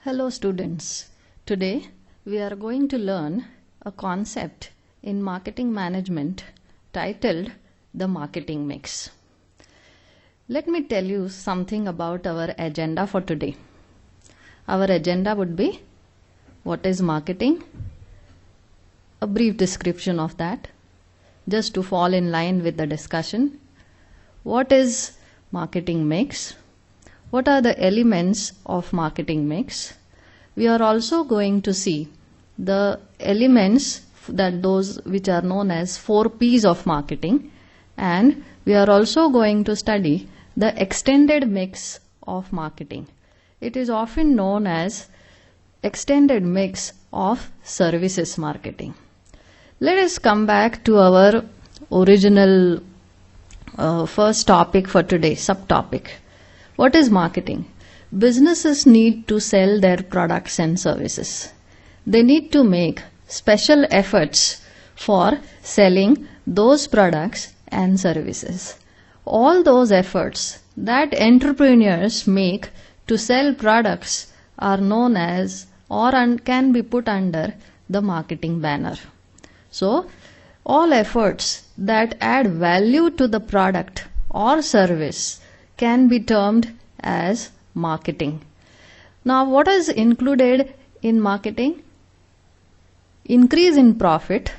Hello students. Today we are going to learn a concept in marketing management titled the marketing mix. Let me tell you something about our agenda for today. Our agenda would be what is marketing, a brief description of that, just to fall in line with the discussion. What is marketing mix? What are the elements of marketing mix? We are also going to see the elements those which are known as 4 P's of marketing, and we are also going to study the extended mix of marketing. It is often known as extended mix of services marketing. Let us come back to our original first topic for today, subtopic. What is marketing? Businesses need to sell their products and services. They need to make special efforts for selling those products and services. All those efforts that entrepreneurs make to sell products are known as or can be put under the marketing banner. So, all efforts that add value to the product or service can be termed as marketing. Now, what is included in marketing? Increase in profit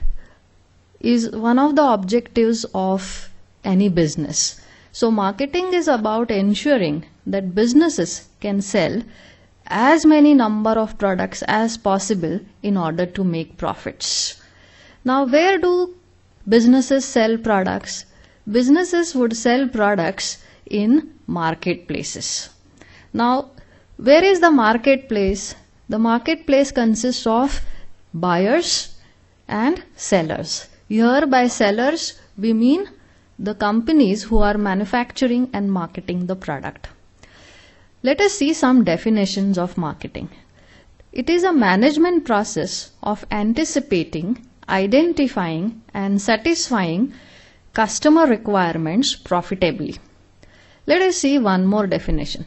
is one of the objectives of any business. So, marketing is about ensuring that businesses can sell as many number of products as possible in order to make profits. Now, where do businesses sell products? Businesses would sell products in marketplaces. Now, where is the marketplace? The marketplace consists of buyers and sellers. Here by sellers, we mean the companies who are manufacturing and marketing the product. Let us see some definitions of marketing. It is a management process of anticipating, identifying, and satisfying customer requirements profitably. Let us see one more definition.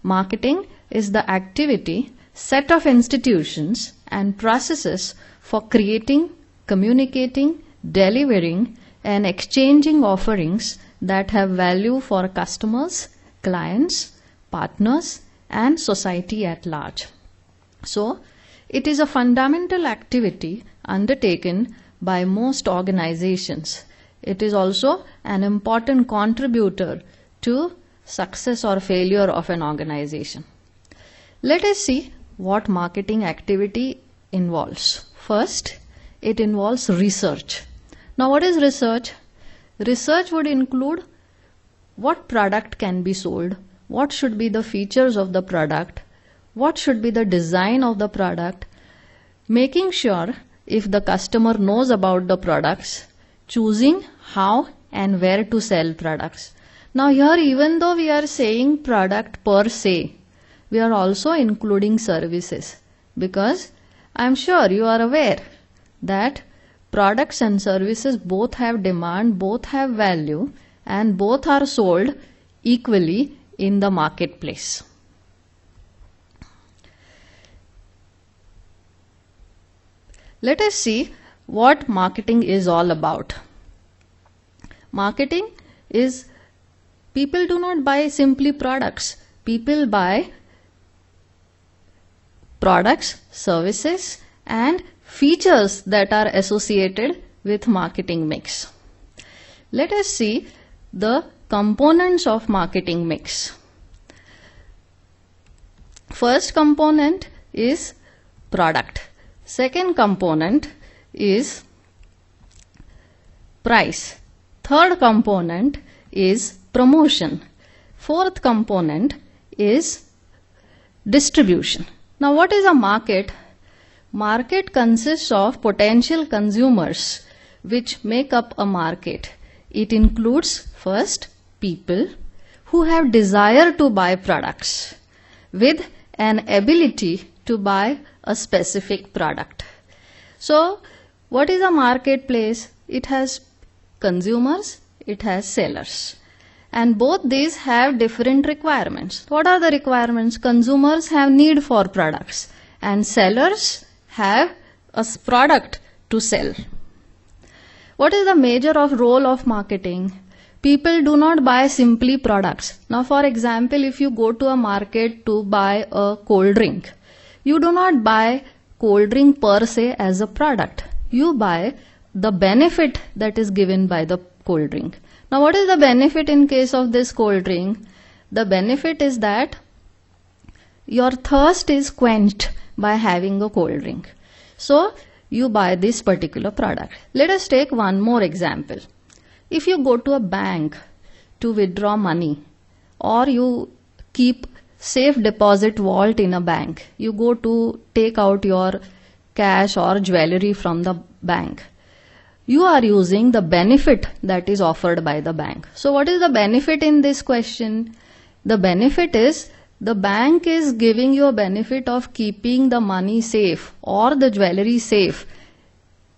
Marketing is the activity, set of institutions and processes for creating, communicating, delivering and exchanging offerings that have value for customers, clients, partners and society at large. So, it is a fundamental activity undertaken by most organizations. It is also an important contributor to success or failure of an organization. Let us see what marketing activity involves. First, it involves research. Now, what is research? Research would include what product can be sold, what should be the features of the product, what should be the design of the product, making sure if the customer knows about the products, choosing how and where to sell products. Now here, even though we are saying product per se, we are also including services, because I am sure you are aware that products and services both have demand, both have value and both are sold equally in the marketplace. Let us see what marketing is all about. Marketing is, people do not buy simply products. People buy products, services and features that are associated with marketing mix. Let us see the components of marketing mix. First component is product. Second component is price. Third component is promotion. Fourth component is distribution. Now, what is a market? Market consists of potential consumers which make up a market. It includes first people who have desire to buy products with an ability to buy a specific product. So, what is a marketplace? It has consumers, it has sellers. And both these have different requirements. What are the requirements? Consumers have need for products and sellers have a product to sell. What is the major role of marketing? People do not buy simply products. Now, for example, if you go to a market to buy a cold drink, you do not buy cold drink per se as a product. You buy the benefit that is given by the cold drink. Now, what is the benefit in case of this cold drink? The benefit is that your thirst is quenched by having a cold drink. So, you buy this particular product. Let us take one more example. If you go to a bank to withdraw money, or you keep safe deposit vault in a bank, you go to take out your cash or jewelry from the bank, you are using the benefit that is offered by the bank. So what is the benefit in this question? The benefit is the bank is giving you a benefit of keeping the money safe or the jewelry safe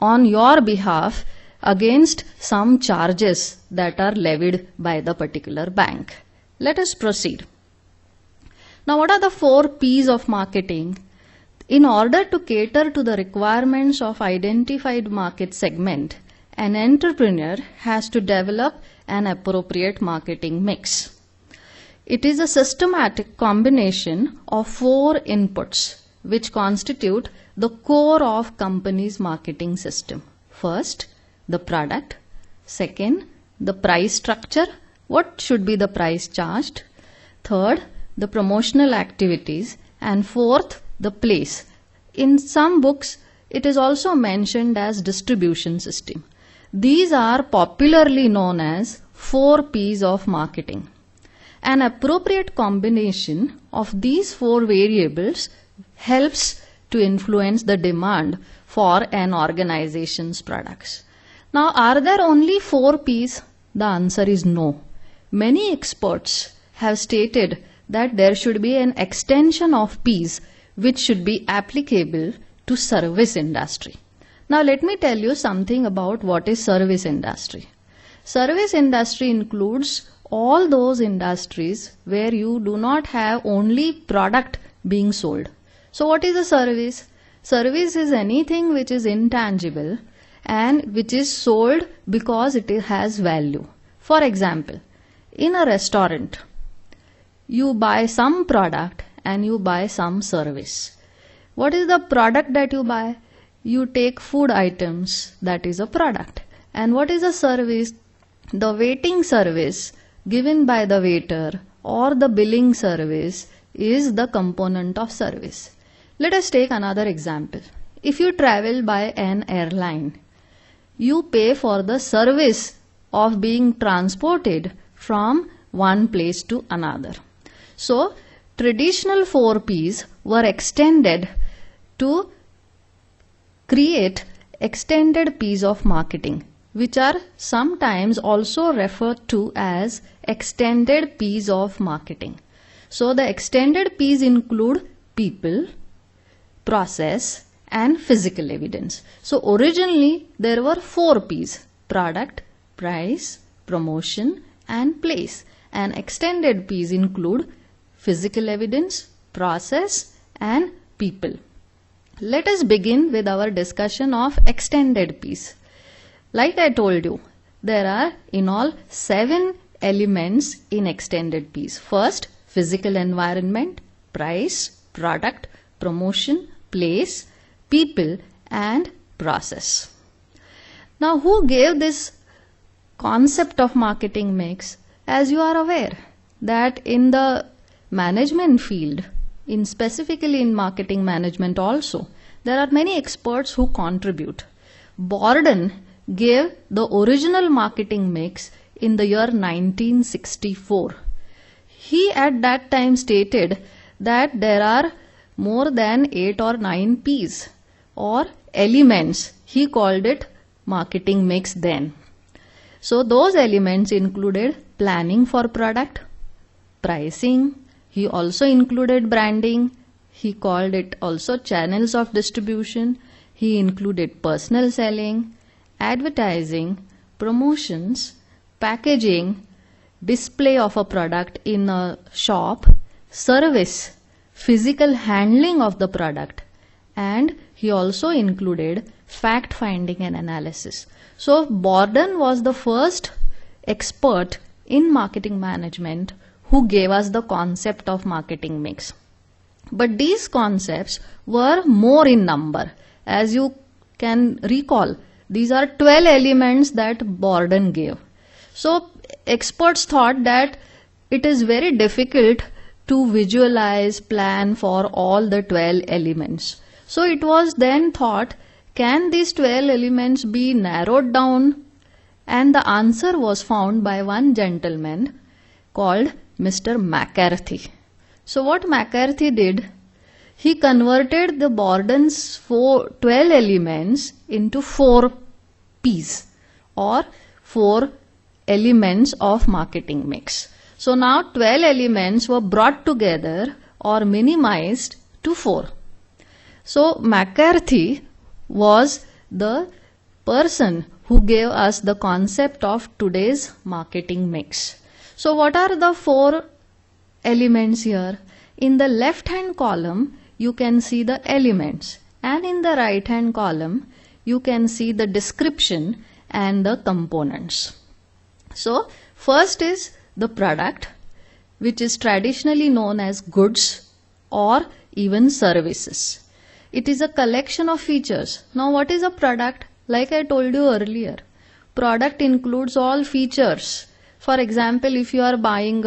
on your behalf against some charges that are levied by the particular bank. Let us proceed. Now, what are the 4 P's of marketing? In order to cater to the requirements of identified market segment, an entrepreneur has to develop an appropriate marketing mix. It is a systematic combination of 4 inputs which constitute the core of company's marketing system. First, the product. Second, the price structure. What should be the price charged? Third, the promotional activities. And fourth, the place. In some books, it is also mentioned as distribution system. These are popularly known as 4 P's of marketing. An appropriate combination of these 4 variables helps to influence the demand for an organization's products. Now, are there only 4 P's? The answer is no. Many experts have stated that there should be an extension of P's which should be applicable to service industry. Now, let me tell you something about what is service industry. Service industry includes all those industries where you do not have only product being sold. So what is a service? Service is anything which is intangible and which is sold because it has value. For example, in a restaurant, you buy some product and you buy some service. What is the product that you buy? You take food items, that is a product. And what is a service? The waiting service given by the waiter or the billing service is the component of service. Let us take another example. If you travel by an airline, you pay for the service of being transported from one place to another. So, traditional 4 P's were extended to create extended P's of marketing, which are sometimes also referred to as extended P's of marketing. So, the extended P's include people, process, and physical evidence. So, originally there were 4 P's: product, price, promotion, and place. And extended P's include physical evidence, process, and people. Let us begin with our discussion of extended P's. Like I told you, there are in all 7 elements in extended P's. First, physical environment, price, product, promotion, place, people, and process. Now, who gave this concept of marketing mix? As you are aware that in the management field, specifically in marketing management also, there are many experts who contribute. Borden gave the original marketing mix in the year 1964. He at that time stated that there are more than 8 or 9 P's or elements. He called it marketing mix then. So those elements included planning for product, pricing. He also included branding. He called it also channels of distribution. He included personal selling, advertising, promotions, packaging, display of a product in a shop, service, physical handling of the product, and he also included fact finding and analysis. So Borden was the first expert in marketing management who gave us the concept of marketing mix. But these concepts were more in number. As you can recall, these are 12 elements that Borden gave. So experts thought that it is very difficult to visualize, plan for all the 12 elements. So it was then thought, can these 12 elements be narrowed down? And the answer was found by one gentleman called Mr. McCarthy. So what McCarthy did, he converted the Borden's 12 elements into 4 P's or 4 elements of marketing mix. So now 12 elements were brought together or minimized to 4. So McCarthy was the person who gave us the concept of today's marketing mix. So what are the 4 elements here? In the left hand column you can see the elements, and in the right hand column you can see the description and the components. So first is the product, which is traditionally known as goods or even services. It is a collection of features. Now what is a product? Like I told you earlier, product includes all features. For example, if you are buying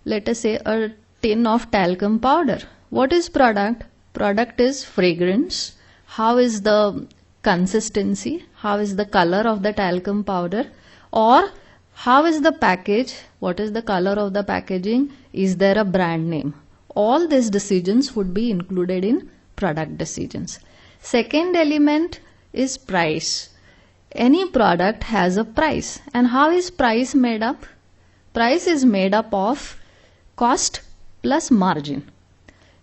let us say a tin of talcum powder, what is product? Product is fragrance. How is the consistency? How is the color of the talcum powder? Or how is the package? What is the color of the packaging? Is there a brand name? All these decisions would be included in product decisions. Second element is price. Any product has a price. And how is price made up? Price is made up of cost plus margin.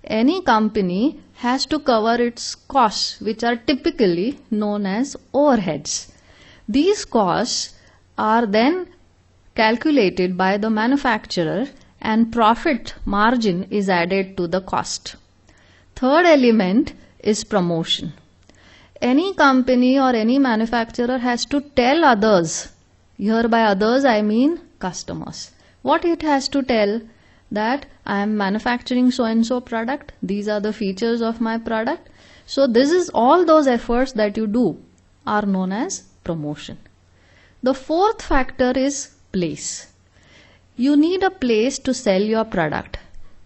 Any company has to cover its costs, which are typically known as overheads. These costs are then calculated by the manufacturer and profit margin is added to the cost. Third element is promotion. Any company or any manufacturer has to tell others, here by others I mean customers, what it has to tell, that I am manufacturing so and so product, these are the features of my product. So this is all those efforts that you do are known as promotion. The fourth factor is place. You need a place to sell your product.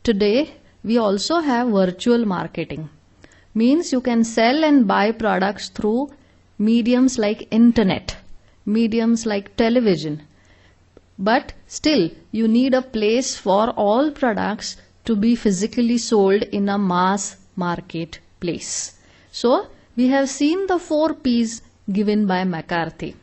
Today we also have virtual marketing. Means you can sell and buy products through mediums like internet, mediums like television. But still you need a place for all products to be physically sold in a mass market place. So we have seen the 4 P's given by McCarthy.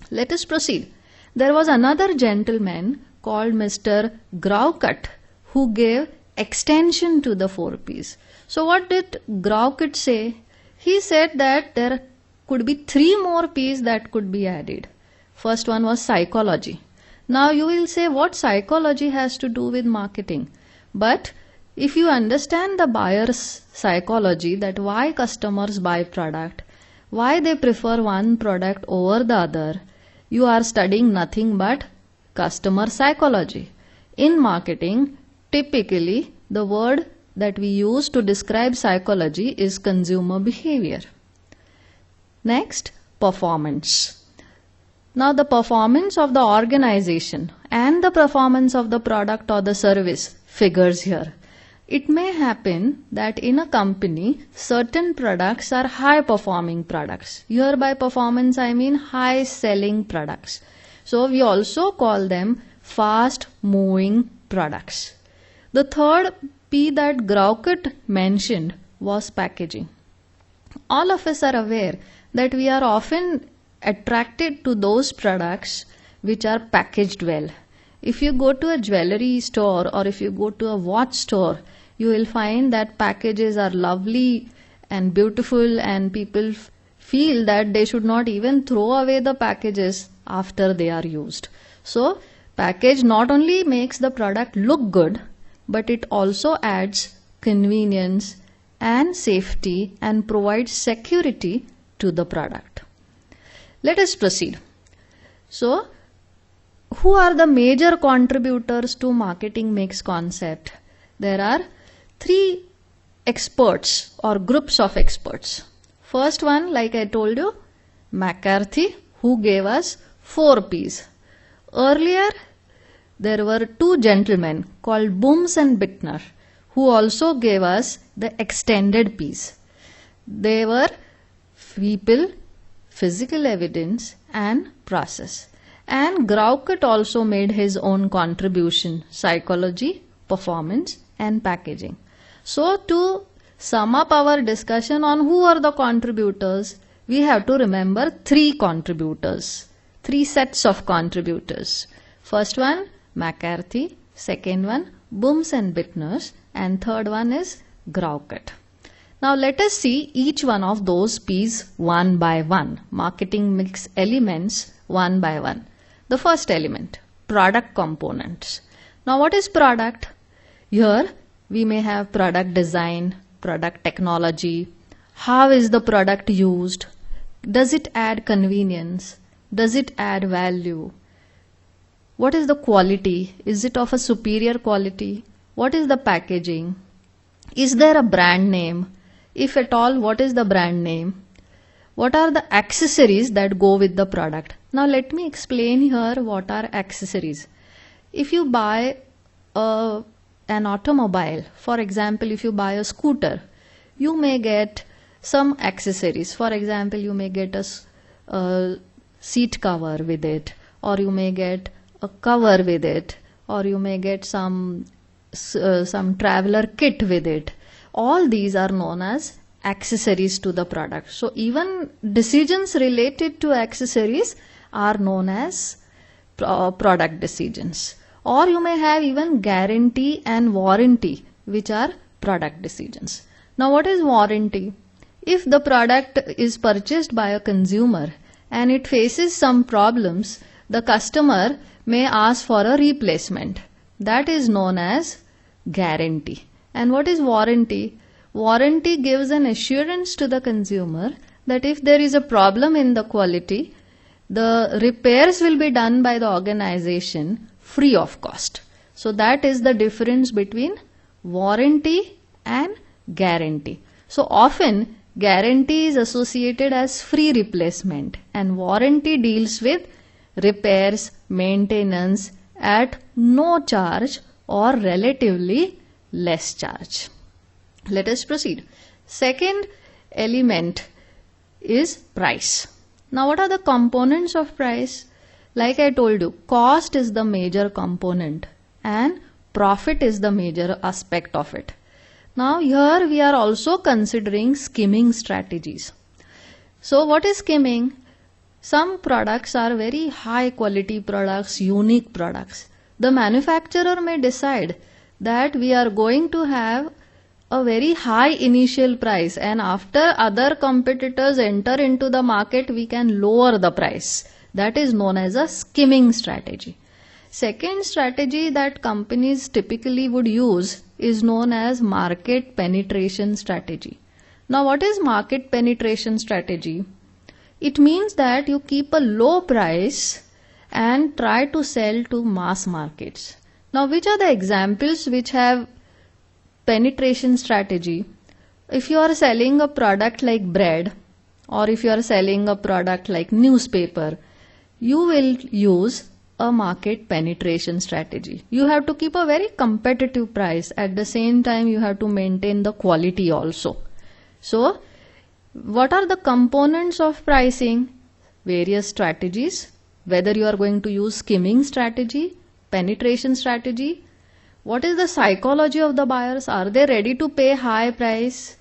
Let us proceed. There was another gentleman called Mr. Grawcut who gave extension to the 4 P's. So what did Grawcut say? He said that there could be 3 more P's that could be added. First one was psychology. Now you will say, what psychology has to do with marketing? But if you understand the buyer's psychology, that why customers buy product, why they prefer one product over the other, you are studying nothing but customer psychology. In marketing, typically the word that we use to describe psychology is consumer behavior. Next, performance. Now the performance of the organization and the performance of the product or the service figures here. It may happen that in a company certain products are high performing products. Here by performance I mean high selling products. So we also call them fast moving products. The third P that Grawcut mentioned was packaging. All of us are aware that we are often attracted to those products which are packaged well. If you go to a jewelry store or if you go to a watch store, you will find that packages are lovely and beautiful, and people feel that they should not even throw away the packages after they are used. So Package not only makes the product look good, but it also adds convenience and safety and provides security to the product. Let us proceed. So, who are the major contributors to marketing mix concept? There are three experts or groups of experts. First one, like I told you, McCarthy, who gave us 4 P's. Earlier, there were 2 gentlemen called Booms and Bittner, who also gave us the extended P's. They were people, physical evidence, and process. And Grawkat also made his own contribution: psychology, performance, and packaging. So to sum up our discussion on who are the contributors, we have to remember 3 contributors, 3 sets of contributors. First one, McCarthy. Second one, Booms and Bittner. And third one is Grawkat. Now let us see each one of those P's one by one, marketing mix elements one by one. The first element, product components. Now what is product? Here we may have product design, product technology, how is the product used, does it add convenience, does it add value, what is the quality, is it of a superior quality, what is the packaging, is there a brand name, if at all what is the brand name, what are the accessories that go with the product. Now let me explain here what are accessories. If you buy an automobile, for example, if you buy a scooter, you may get some accessories. For example, you may get a seat cover with it, or you may get a cover with it, or you may get some traveler kit with it. All these are known as accessories to the product. So even decisions related to accessories are known as product decisions. Or you may have even guarantee and warranty, which are product decisions. Now what is warranty? If the product is purchased by a consumer and it faces some problems, the customer may ask for a replacement. That is known as guarantee. And what is warranty? Warranty gives an assurance to the consumer that if there is a problem in the quality, the repairs will be done by the organization free of cost. So that is the difference between warranty and guarantee. So often guarantee is associated as free replacement and warranty deals with repairs, maintenance at no charge or relatively less charge. Let us proceed. Second element is price. Now what are the components of price? Like I told you, cost is the major component and profit is the major aspect of it. Now here we are also considering skimming strategies. So what is skimming? Some products are very high quality products, unique products. The manufacturer may decide that we are going to have a very high initial price, and after other competitors enter into the market, we can lower the price. That is known as a skimming strategy. Second strategy that companies typically would use is known as market penetration strategy. Now what is market penetration strategy? It means that you keep a low price and try to sell to mass markets. Now which are the examples which have penetration strategy? If you are selling a product like bread, or if you are selling a product like newspaper, you will use a market penetration strategy. You have to keep a very competitive price. At the same time, you have to maintain the quality also. So what are the components of pricing? Various strategies, whether you are going to use skimming strategy, penetration strategy. What is the psychology of the buyers? Are they ready to pay high price?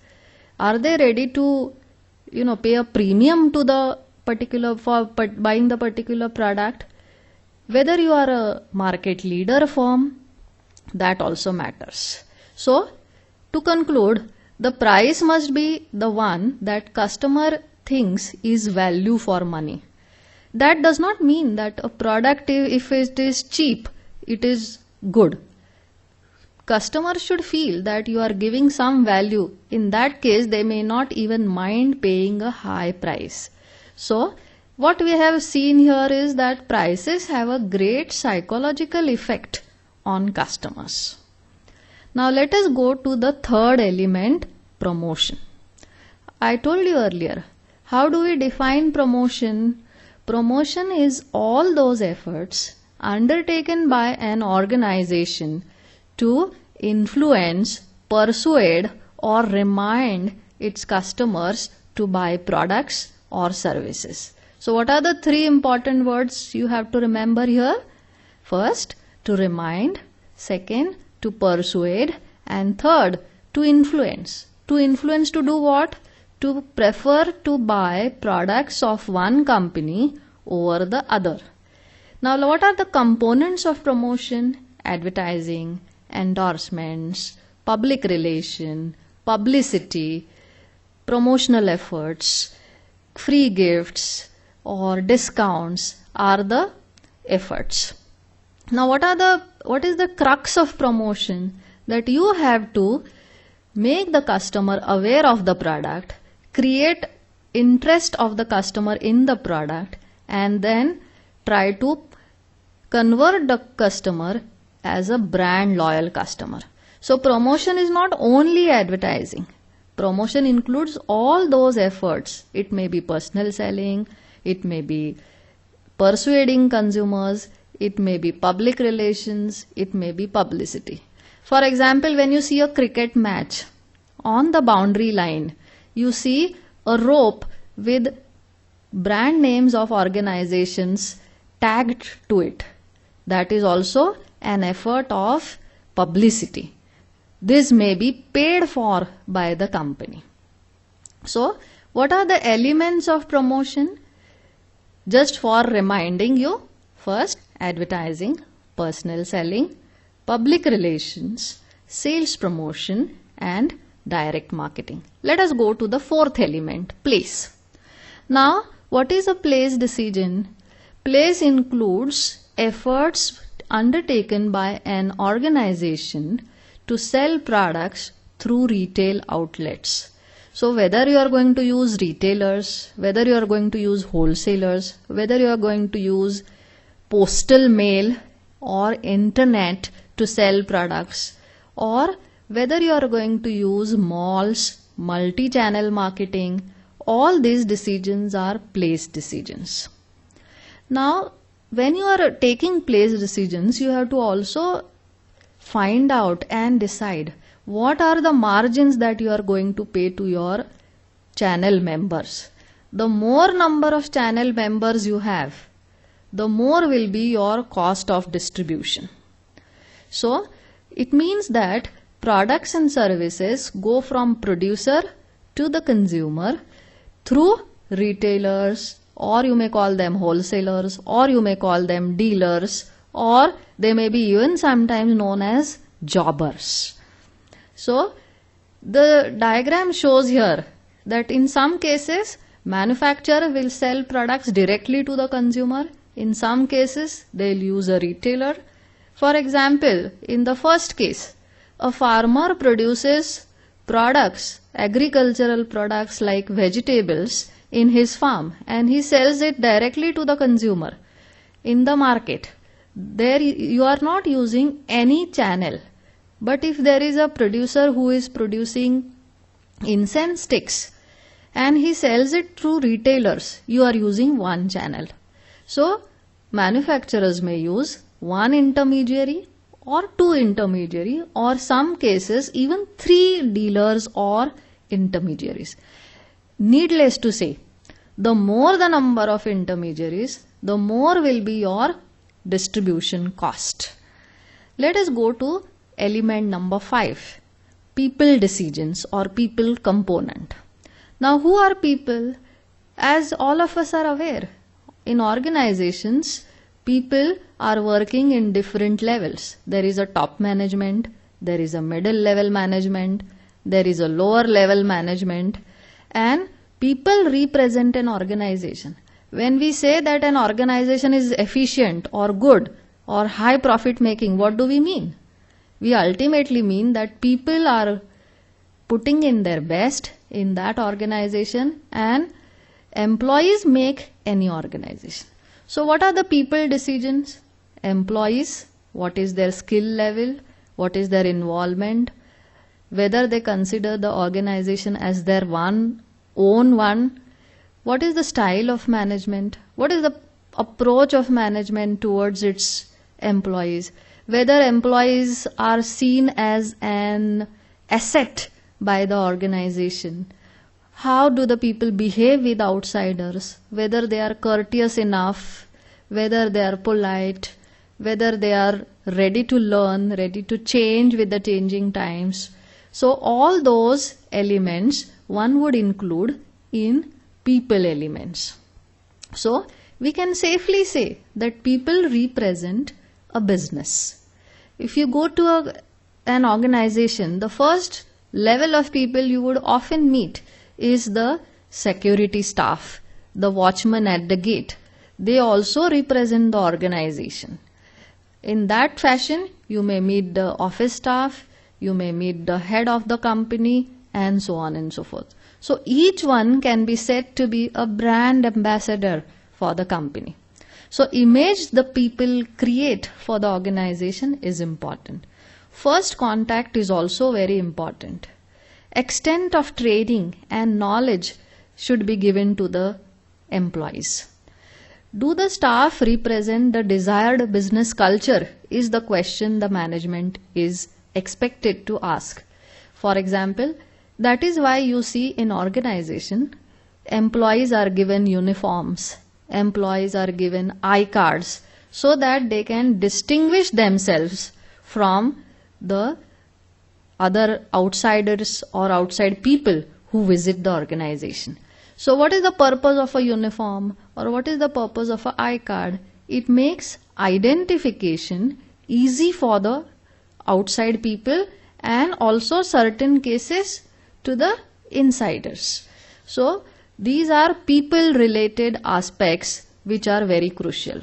Are they ready to, pay a premium to the particular for buying the particular product? Whether you are a market leader firm, that also matters. So to conclude, the price must be the one that customer thinks is value for money. That does not mean that a product, if it is cheap, it is good. Customers should feel that you are giving some value. In that case, they may not even mind paying a high price. So, what we have seen here is that prices have a great psychological effect on customers. Now, let us go to the third element, promotion. I told you earlier, how do we define promotion? Promotion is all those efforts undertaken by an organization to influence, persuade, or remind its customers to buy products or services. So what are the three important words you have to remember here? First, to remind. Second, to persuade. And third, to influence. To influence to do what? To prefer to buy products of one company over the other. Now, what are the components of promotion? Advertising, endorsements, public relation, publicity, promotional efforts, free gifts or discounts are the efforts. Now, what is the crux of promotion? That you have to make the customer aware of the product, create interest of the customer in the product, and then try to convert the customer as a brand loyal customer. So promotion is not only advertising. Promotion includes all those efforts. It may be personal selling, it may be persuading consumers, it may be public relations, it may be publicity. For example, when you see a cricket match, on the boundary line, you see a rope with brand names of organizations tagged to it. That is also an effort of publicity. This may be paid for by the company. So, what are the elements of promotion? Just for reminding you, first, advertising, personal selling, public relations, sales promotion, and direct marketing. Let us go to the fourth element, place. Now, what is a place decision? Place includes efforts undertaken by an organization to sell products through retail outlets. So whether you are going to use retailers, whether you are going to use wholesalers, whether you are going to use postal mail or internet to sell products, or whether you are going to use malls, multi-channel marketing, all these decisions are place decisions. Now, when you are taking place decisions, you have to also find out and decide what are the margins that you are going to pay to your channel members. The more number of channel members you have, the more will be your cost of distribution. So, it means that products and services go from producer to the consumer through retailers, or you may call them wholesalers, or you may call them dealers, or they may be even sometimes known as jobbers. So, the diagram shows here that in some cases, manufacturer will sell products directly to the consumer. In some cases, they will use a retailer. For example, in the first case, a farmer produces products, agricultural products like vegetables in his farm, and he sells it directly to the consumer in the market. There you are not using any channel. But if there is a producer who is producing incense sticks and he sells it through retailers, you are using one channel. So manufacturers may use one intermediary or two intermediary, or some cases even 3 dealers or intermediaries. Needless to say, the more the number of intermediaries, the more will be your distribution cost. Let us go to element number 5, people decisions or people component. Now, who are people? As all of us are aware, in organizations, people are working in different levels. There is a top management, there is a middle level management, there is a lower level management, and people represent an organization. When we say that an organization is efficient or good, or high profit making, what do we mean? We ultimately mean that people are putting in their best in that organization, and employees make any organization. So what are the people decisions? Employees, what is their skill level, what is their involvement, whether they consider the organization as their own one, what is the style of management, what is the approach of management towards its employees, whether employees are seen as an asset by the organization, how do the people behave with outsiders, whether they are courteous enough, whether they are polite, whether they are ready to learn, ready to change with the changing times. So all those elements one would include in people elements. So we can safely say that people represent a business. If you go to an organization, the first level of people you would often meet is the security staff, the watchman at the gate. They also represent the organization. In that fashion, you may meet the office staff, you may meet the head of the company, and so on and so forth. So each one can be said to be a brand ambassador for the company. So image the people create for the organization is important. First contact is also very important. Extent of training and knowledge should be given to the employees. Do the staff represent the desired business culture is the question the management is expected to ask. For example, that is why you see in organization, employees are given uniforms, employees are given I-cards so that they can distinguish themselves from the other outsiders or outside people who visit the organization. So what is the purpose of a uniform, or what is the purpose of an I-card? It makes identification easy for the outside people and also certain cases to the insiders. So these are people related aspects which are very crucial.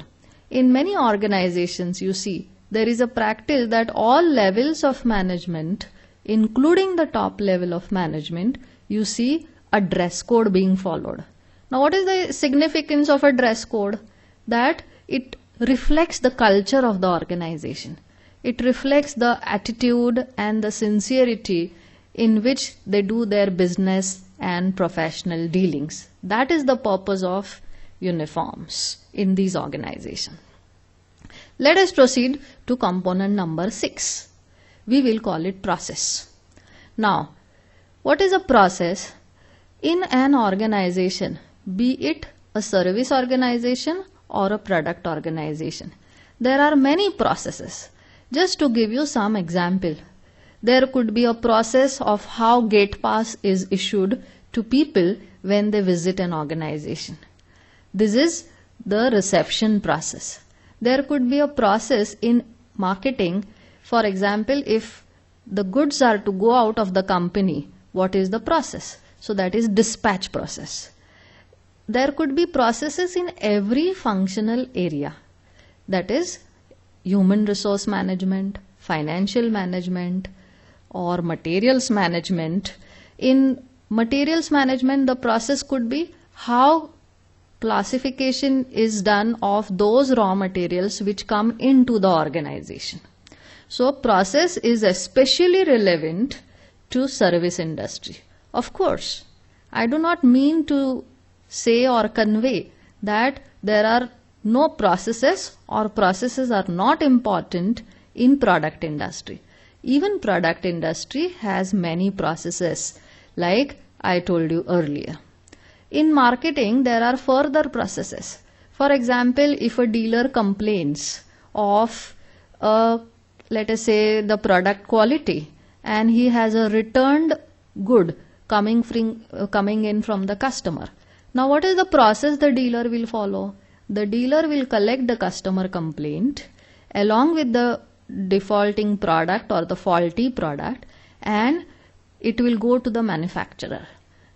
In many organizations you see there is a practice that all levels of management, including the top level of management, you see a dress code being followed. Now what is the significance of a dress code? That it reflects the culture of the organization. It reflects the attitude and the sincerity in which they do their business and professional dealings. That is the purpose of uniforms in these organizations. Let us proceed to component number 6. We will call it process. Now, what is a process? In an organization, be it a service organization or a product organization, there are many processes. Just to give you some example, there could be a process of how gate pass is issued to people when they visit an organization. This is the reception process. There could be a process in marketing. For example, if the goods are to go out of the company, what is the process? So that is dispatch process. There could be processes in every functional area. That is human resource management, financial management, or materials management. In materials management, the process could be how classification is done of those raw materials which come into the organization. So process is especially relevant to service industry. Of course, I do not mean to say or convey that there are no processes or processes are not important in product industry. Even product industry has many processes, like I told you earlier. In marketing, there are further processes. For example, if a dealer complains of let us say the product quality, and he has a returned good coming in from the customer. Now what is the process the dealer will follow? The dealer will collect the customer complaint along with the defaulting product or the faulty product, and it will go to the manufacturer.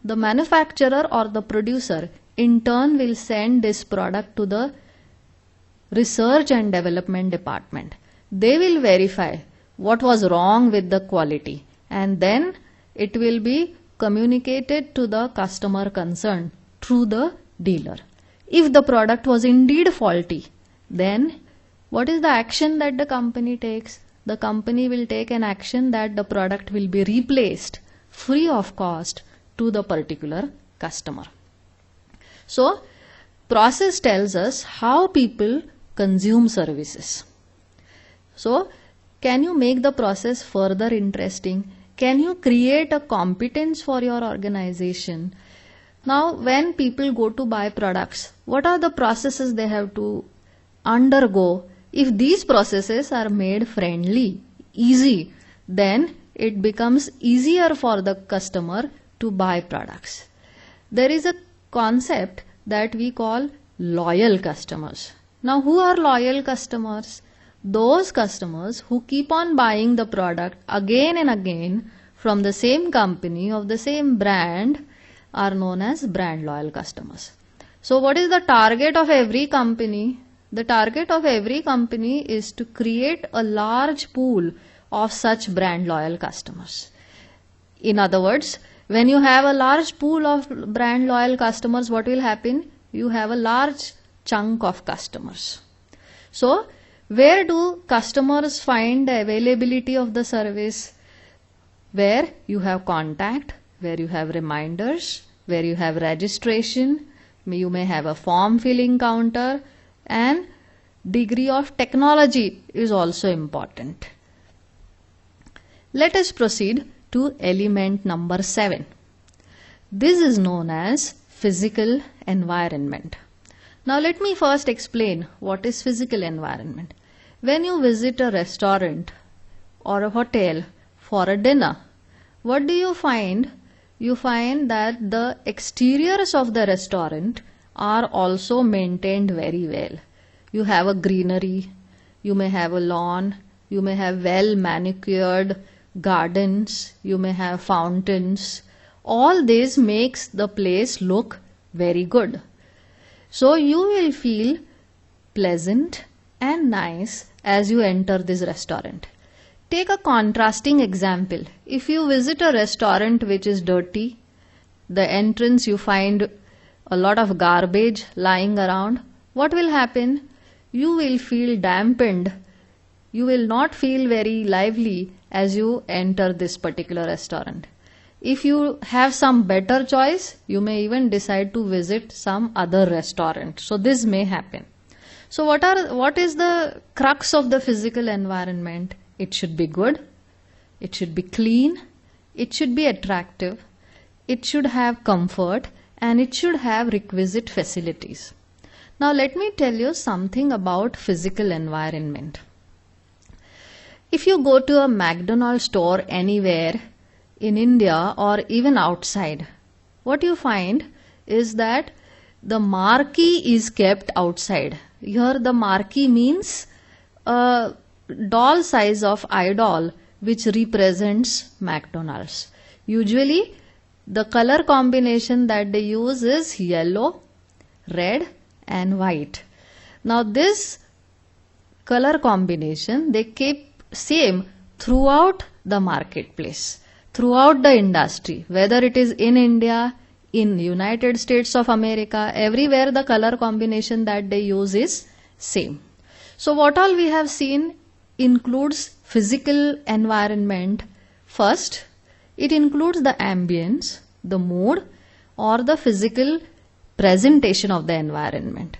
The manufacturer or the producer in turn will send this product to the research and development department. They will verify what was wrong with the quality, and then it will be communicated to the customer concerned through the dealer. If the product was indeed faulty, then what is the action that the company takes? The company will take an action that the product will be replaced free of cost to the particular customer. So, process tells us how people consume services. So, can you make the process further interesting? Can you create a competence for your organization? Now, when people go to buy products, what are the processes they have to undergo? If these processes are made friendly, easy, then it becomes easier for the customer to buy products. There is a concept that we call loyal customers. Now, who are loyal customers? Those customers who keep on buying the product again and again from the same company of the same brand are known as brand loyal customers. So what is the target of every company? The target of every company is to create a large pool of such brand loyal customers. In other words, when you have a large pool of brand loyal customers, what will happen? You have a large chunk of customers. So, where do customers find the availability of the service? Where you have contact, where you have reminders, where you have registration, you may have a form filling counter, and degree of technology is also important. Let us proceed to element number 7. This is known as physical environment. Now let me first explain what is physical environment. When you visit a restaurant or a hotel for a dinner, what do you find? You find that the exteriors of the restaurant are also maintained very well. You have a greenery, you may have a lawn, you may have well manicured gardens, you may have fountains. All this makes the place look very good. So you will feel pleasant and nice as you enter this restaurant. Take a contrasting example. If you visit a restaurant which is dirty, the entrance you find a lot of garbage lying around, what will happen? You will feel dampened. You will not feel very lively as you enter this particular restaurant. If you have some better choice, you may even decide to visit some other restaurant. So this may happen. So what is the crux of the physical environment? It should be good, it should be clean, it should be attractive, it should have comfort, and it should have requisite facilities. Now let me tell you something about physical environment. If you go to a McDonald's store anywhere in India or even outside, what you find is that the marquee is kept outside. Here the marquee means a doll size of idol which represents McDonald's. Usually the color combination that they use is yellow, red and white. Now this color combination they keep same throughout the marketplace, throughout the industry, whether it is in India, in United States of America, everywhere the color combination that they use is same. So what all we have seen includes physical environment. First, it includes the ambience, the mood or the physical presentation of the environment.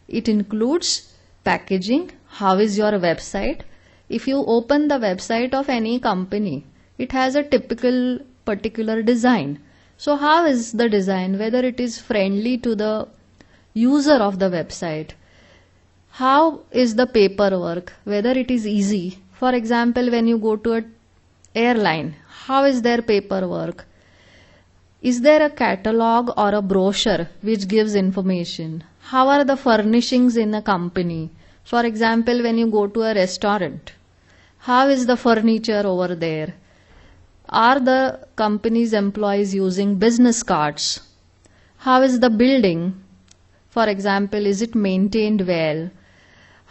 It includes packaging. How is your website? If you open the website of any company, it has a typical particular design. So how is the design? Whether it is friendly to the user of the website. How is the paperwork? Whether it is easy. For example, when you go to an airline, how is their paperwork? Is there a catalog or a brochure which gives information? How are the furnishings in a company? For example, when you go to a restaurant, how is the furniture over there? Are the company's employees using business cards? How is the building? For example, is it maintained well?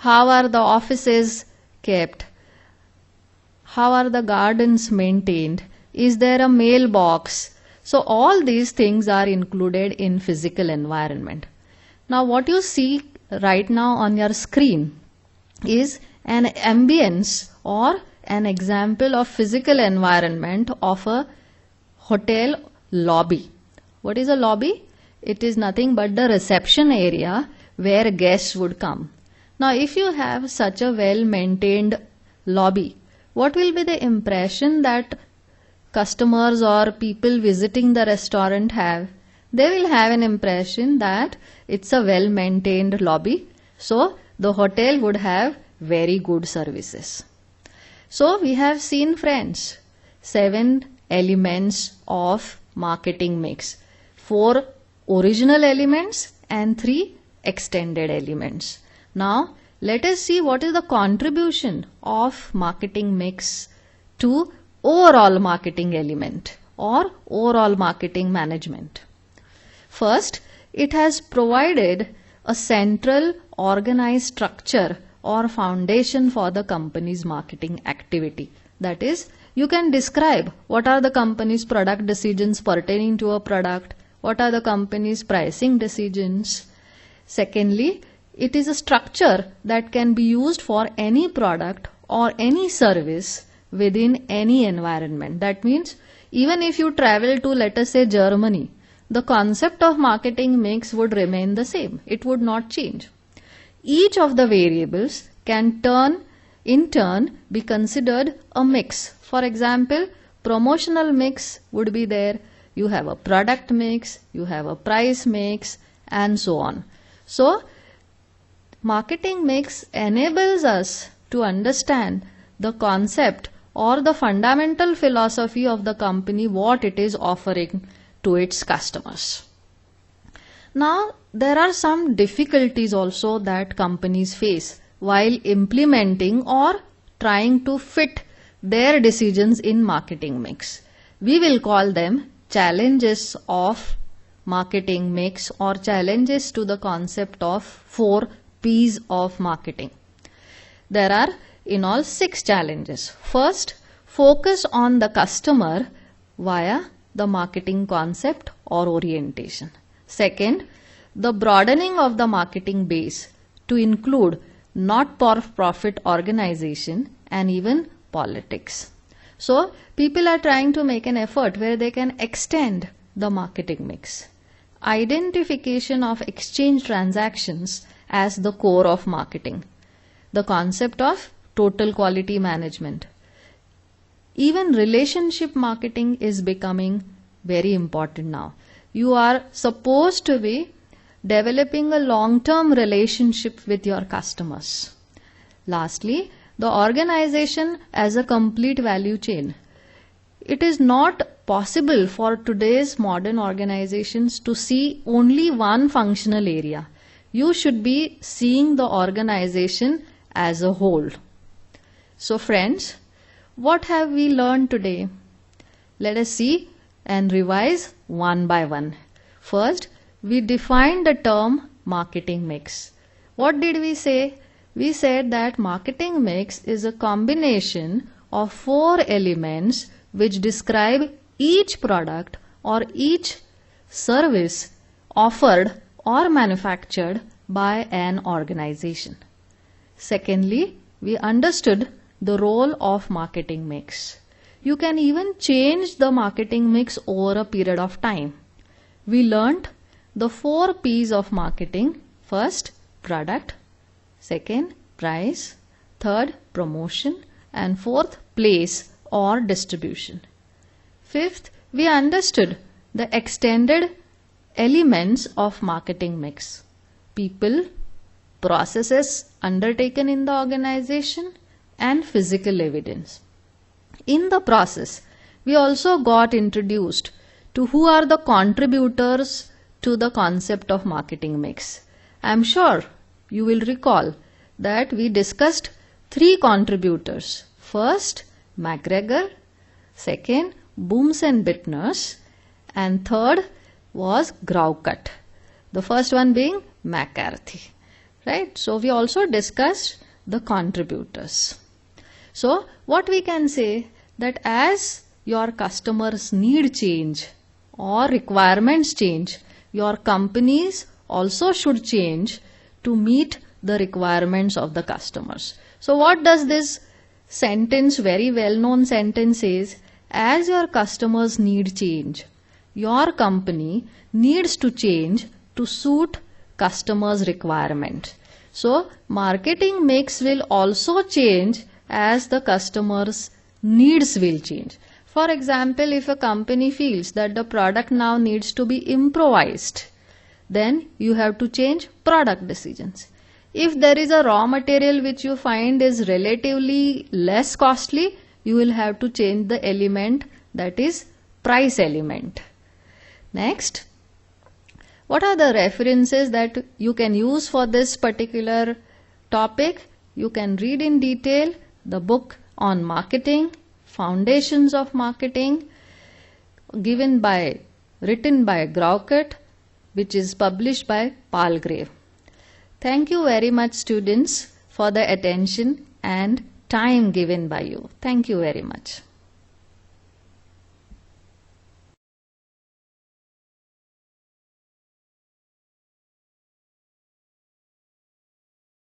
how are the offices kept, how are the gardens maintained, is there a mailbox. So all these things are included in physical environment. Now what you see right now on your screen is an ambience or an example of physical environment of a hotel lobby. What is a lobby? It is nothing but the reception area where guests would come. Now if you have such a well maintained lobby, what will be the impression that customers or people visiting the restaurant have? They will have an impression that it's a well maintained lobby, so the hotel would have very good services. So we have seen, friends, 7 elements of marketing mix. 4 original elements and 3 extended elements. Now let us see what is the contribution of marketing mix to overall marketing element or overall marketing management. First, it has provided a central organized structure or foundation for the company's marketing activity. That is, you can describe what are the company's product decisions pertaining to a product, what are the company's pricing decisions. Secondly, it is a structure that can be used for any product or any service within any environment. That means even if you travel to, let us say, Germany, the concept of marketing mix would remain the same. It would not change. Each of the variables can in turn be considered a mix. For example, promotional mix would be there. You have a product mix, you have a price mix, and so on. So marketing mix enables us to understand the concept or the fundamental philosophy of the company, what it is offering to its customers. Now there are some difficulties also that companies face while implementing or trying to fit their decisions in marketing mix. We will call them challenges of marketing mix or challenges to the concept of 4 P's of marketing. There are in all 6 challenges. First, focus on the customer via the marketing concept or orientation. Second, the broadening of the marketing base to include not-for-profit organization and even politics. So people are trying to make an effort where they can extend the marketing mix. Identification of exchange transactions as the core of marketing. The concept of total quality management. Even relationship marketing is becoming very important now. You are supposed to be developing a long-term relationship with your customers. Lastly, the organization as a complete value chain. It is not possible for today's modern organizations to see only one functional area. You should be seeing the organization as a whole. So friends, what have we learned today? Let us see and revise one by one. First, we defined the term marketing mix. What did we say? We said that marketing mix is a combination of 4 elements which describe each product or each service offered or manufactured by an organization. Secondly, we understood the role of marketing mix. You can even change the marketing mix over a period of time. We learnt the 4 P's of marketing. First, product. Second, price. Third, promotion. And fourth, place or distribution. Fifth, we understood the extended elements of marketing mix. People, processes undertaken in the organization, and physical evidence. In the process, we also got introduced to who are the contributors to the concept of marketing mix. I am sure you will recall that we discussed 3 contributors. First, McGregor. Second, Booms and Bittners. And third was Graucut. The first one being McCarthy. right? So we also discussed the contributors. So what we can say that as your customers' need change or requirements change, your companies also should change to meet the requirements of the customers. So what does this sentence, very well known sentence, says? As your customers' need change, your company needs to change to suit customers' requirement. So marketing mix will also change as the customers' needs will change. For example, if a company feels that the product now needs to be improvised, then you have to change product decisions. If there is a raw material which you find is relatively less costly, you will have to change the element, that is price element. Next, what are the references that you can use for this particular topic? You can read in detail the book on marketing, Foundations of Marketing, written by Grawcott, which is published by Palgrave. Thank you very much, students, for the attention and time given by you. Thank you very much.